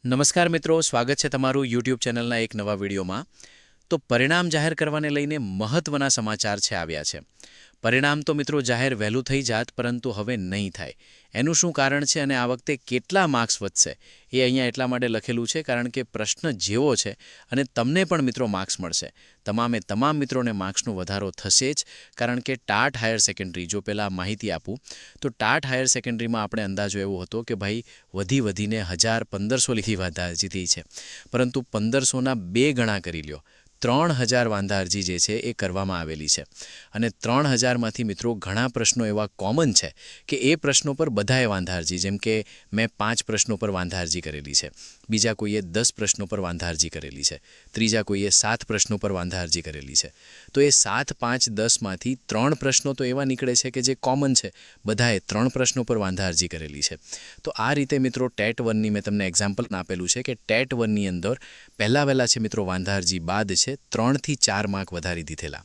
નમસ્કાર મિત્રો, સ્વાગત છે તમારું યુટ્યુબ ચેનલના એક નવા વિડીયોમાં। તો પરિણામ જાહેર કરવાને લઈને મહત્વના સમાચાર છે આવ્યા છે। પરિણામ તો મિત્રો જાહેર વહેલું થઈ જાત, પરંતુ હવે નહીં થાય। એનું શું કારણ છે અને આ વખતે કેટલા માર્ક્સ વધશે એ અહીંયા એટલા માટે લખેલું છે કારણ કે પ્રશ્ન જેવો છે અને તમને પણ મિત્રો માર્ક્સ મળશે। તમામે તમામ મિત્રોને માર્ક્સનો વધારો થશે જ, કારણ કે ટાટ હાયર સેકન્ડરી, જો પહેલાં માહિતી આપું તો ટાટ હાયર સેકન્ડરીમાં આપણે અંદાજો એવો હતો કે ભાઈ વધીને 1000-1500 લીધી વાંધા અરજી થઈ છે, પરંતુ 1500ના 2 ગણા કરી લ્યો। 3000 વાંધા અરજી જે છે એ કરવામાં આવેલી છે અને 3000માંથી મિત્રો ઘણા પ્રશ્નો એવા કોમન છે કે એ પ્રશ્નો પર બધાએ વાંધા અરજી, જેમ કે મેં 5 પ્રશ્નો પર વાંધા અરજી કરેલી છે, બીજા કોઈએ 10 પ્રશ્નો પર વાંધા અરજી કરેલી છે, ત્રીજા કોઈએ 7 પ્રશ્નો પર વાંધા અરજી કરેલી છે। તો એ 7, 5, 10માંથી 3 પ્રશ્નો તો એવા નીકળે છે કે જે કોમન છે, બધાએ 3 પ્રશ્નો પર વાંધા અરજી કરેલી છે। તો આ રીતે મિત્રો ટેટ 1ની મેં તમને એક્ઝામ્પલ આપેલું છે કે ટેટ 1ની અંદર પહેલાં છે મિત્રો વાંધા અરજી બાદ છે 3 થી 4 માર્ક વધારી દીધેલા।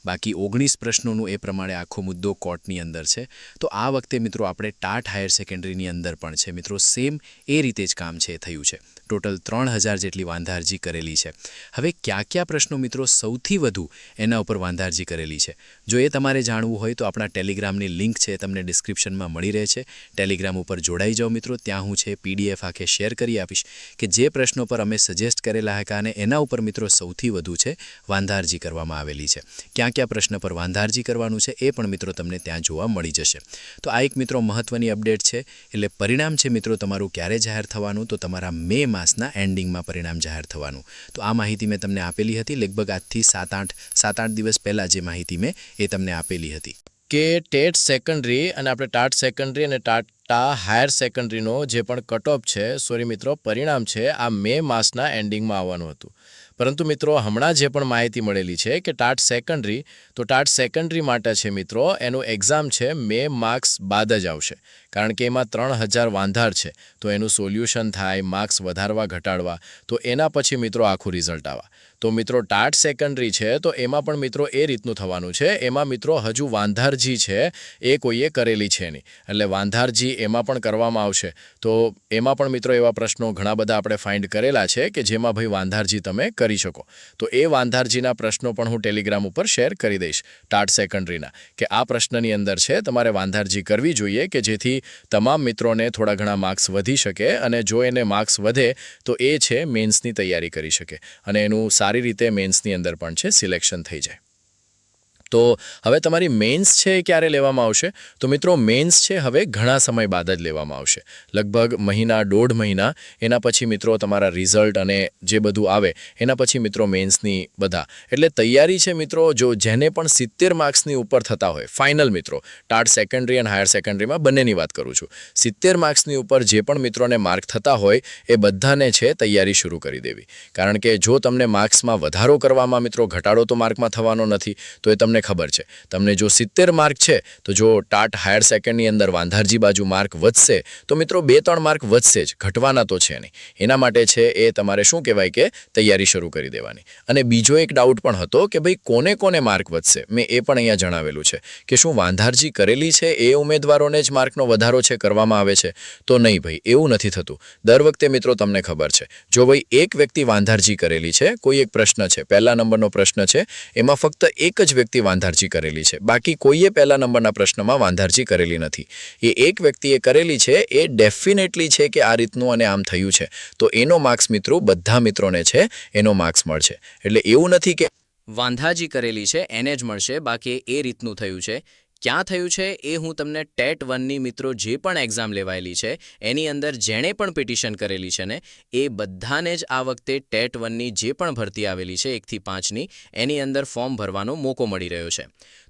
બાકી 19 પ્રશ્નોનું એ પ્રમાણે આખો મુદ્દો કોર્ટની અંદર છે। તો આ વખતે મિત્રો આપણે ટાટ હાયર સેકન્ડરીની અંદર પણ છે મિત્રો સેમ એ રીતે જ કામ છે થયું છે। ટોટલ 3000 જેટલી વાંધા અરજી કરેલી છે। હવે કયા પ્રશ્નો મિત્રો સૌથી વધુ એના ઉપર વાંધા અરજી કરેલી છે, જો એ તમારે જાણવું હોય તો આપણા ટેલિગ્રામની લિંક છે તમને ડિસ્ક્રિપ્શનમાં મળી રહે છે। ટેલિગ્રામ ઉપર જોડાઈ જાઓ મિત્રો, ત્યાં હું છે PDF આખે શેર કરી આપીશ કે જે પ્રશ્નો પર અમે સજેસ્ટ કરેલા હતા અને એના ઉપર મિત્રો સૌથી વધુ છે વાંધા અરજી કરવામાં આવેલી છે। ક્યાં પ્રશ્ન પર વાંધા અરજી કરવાનું છે એ પણ મિત્રો તમને ત્યાં જોવા મળી જશે। તો આ એક મિત્રો મહત્વની અપડેટ છે। એટલે પરિણામ છે મિત્રો તમારું ક્યારે જાહેર થવાનું, તો તમારા મે માસના એન્ડિંગમાં પરિણામ જાહેર થવાનું। તો આ માહિતી મેં તમને આપેલી હતી લગભગ આજથી 7-8 દિવસ પહેલાં જે માહિતી મેં એ તમને આપેલી હતી કે ટેટ સેકન્ડરી અને આપણે ટાટ સેકન્ડરી અને ટાટા હાયર સેકન્ડરીનો જે પણ કટઓફ છે, સોરી મિત્રો પરિણામ છે, આ મે માસના એન્ડિંગમાં આવવાનું હતું। પરંતુ મિત્રો હમણાં જે પણ માહિતી મળેલી છે કે ટાટ સેકન્ડરી માટે છે મિત્રો એનું એક્ઝામ છે મે માર્ક્સ બાદ જ આવશે, કારણ કે એમાં 3000 વાંધાર છે, તો એનું સોલ્યુશન થાય, માર્ક્સ વધારવા ઘટાડવા, તો એના પછી મિત્રો આખું રિઝલ્ટ આવે। તો મિત્રો ટાટ સેકન્ડરી છે તો એમાં પણ મિત્રો એ રીતનું થવાનું છે, એમાં મિત્રો હજુ વાંધારજી છે એ કોઈએ કરેલી છે નહીં, એટલે વાંધારજી એમાં પણ કરવામાં આવશે। તો એમાં પણ મિત્રો એવા પ્રશ્નો ઘણા બધા આપણે ફાઇન્ડ કરેલા છે કે જેમાં ભાઈ વાંધારજી તમે કરી શકો। તો એ વાંધારજીના પ્રશ્નો પણ હું ટેલિગ્રામ ઉપર શેર કરી દઈશ ટાટ સેકન્ડરીના, કે આ પ્રશ્નની અંદર છે તમારે વાંધારજી કરવી જોઈએ કે જેથી તમામ મિત્રોને થોડા ઘણા માર્ક્સ વધી શકે અને જો એને માર્ક્સ વધે તો એ છે મેન્સની તૈયારી કરી શકે અને એનું સારી રીતે મેન્સની અંદર પણ છે સિલેક્શન થઈ જાય। તો હવે તમારી મેન્સ છે એ ક્યારે લેવામાં આવશે, તો મિત્રો મેન્સ છે હવે ઘણા સમય બાદ જ લેવામાં આવશે, લગભગ મહિના 1.5 મહિના, એના પછી મિત્રો તમારા રિઝલ્ટ અને જે બધું આવે એના પછી મિત્રો મેન્સની બધા એટલે તૈયારી છે મિત્રો। જો જેને પણ 70 માર્ક્સની ઉપર થતા હોય ફાઇનલ મિત્રો, ટાટ સેકન્ડરી અને હાયર સેકન્ડરીમાં બંનેની વાત કરું છું, 70 માર્ક્સની ઉપર જે પણ મિત્રોને માર્ક થતા હોય એ બધાને છે તૈયારી શરૂ કરી દેવી, કારણ કે જો તમને માર્ક્સમાં વધારો કરવામાં મિત્રો ઘટાડો તો માર્કમાં થવાનો નથી, તો એ તમને ખબર છે। તમને જો 70 માર્ક છે તો જો ટાટ હાયર સેકન્ડની અંદર વાંધારજી બાજુ માર્ક વધશે તો મિત્રો 2-3 માર્ક વધશે જ, ઘટવાના તો છે નહીં। એના માટે છે એ તમારે શું કહેવાય કે તૈયારી શરૂ કરી દેવાની। અને બીજો એક ડાઉટ પણ હતો કે ભાઈ કોને માર્ક વધશે, મેં એ પણ અહીંયા જણાવેલું છે કે શું વાંધારજી કરેલી છે એ ઉમેદવારોને જ માર્કનો વધારો છે કરવામાં આવે છે, તો નહીં ભાઈ, એવું નથી થતું। દર વખતે મિત્રો તમને ખબર છે, જો ભાઈ એક વ્યક્તિ વાંધારજી કરેલી છે, કોઈ એક પ્રશ્ન છે, પહેલા નંબરનો પ્રશ્ન છે, એમાં ફક્ત એક જ વ્યક્તિ વાંધારજી કરેલી છે, બાકી કોઈએ પહેલા નંબરના પ્રશ્નમાં વાંધારજી કરેલી નથી, એ એક વ્યક્તિએ કરેલી છે, એ ડેફિનેટલી છે કે આ રીતનું અને આમ થયું છે, તો એનો માર્ક્સ મિત્રો બધા મિત્રોને છે એનો માર્ક્સ મળશે। એટલે એવું નથી કે વાંધાજી કરેલી છે એને જ મળશે, બાકી એ રીતનું થયું છે। ક્યાં થયું છે એ હું તમને ટેટ 1ની મિત્રો જે પણ એક્ઝામ લેવાયેલી છે એની અંદર જેણે પણ પિટિશન કરેલી છે ને એ બધાને જ આ વખતે ટેટ 1ની જે પણ ભરતી આવેલી છે 1 થી 5ની એની અંદર ફોર્મ ભરવાનો મોકો મળી રહ્યો છે।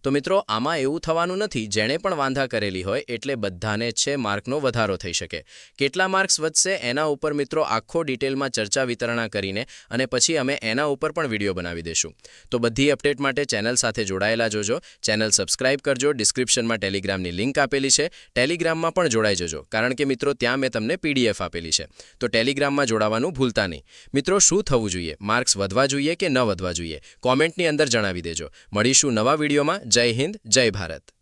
તો મિત્રો આમાં એવું થવાનું નથી, જેણે પણ વાંધા કરેલી હોય એટલે બધાને જ છે માર્કનો વધારો થઈ શકે। કેટલા માર્ક્સ વધશે એના ઉપર મિત્રો આખો ડિટેલમાં ચર્ચા વિતરણા કરીને અને પછી અમે એના ઉપર પણ વિડીયો બનાવી દઈશું। તો બધી અપડેટ માટે ચેનલ સાથે જોડાયેલા જોજો, ચેનલ સબસ્ક્રાઇબ કરજો, ડિસ્ક્રિપ્શનમાં ટેલિગ્રામની લિંક આપેલી છે, ટેલિગ્રામમાં પણ જોડાઈ જજો, કારણ કે મિત્રો ત્યાં મેં તમને PDF આપેલી છે, તો ટેલિગ્રામમાં જોડાવાનું ભૂલતા નહીં। મિત્રો શું થવું જોઈએ, માર્ક્સ વધવા જોઈએ કે ન વધવા જોઈએ, કોમેન્ટની અંદર જણાવી દેજો। મળીશું નવા વિડીયોમાં। જય હિન્દ, જય ભારત।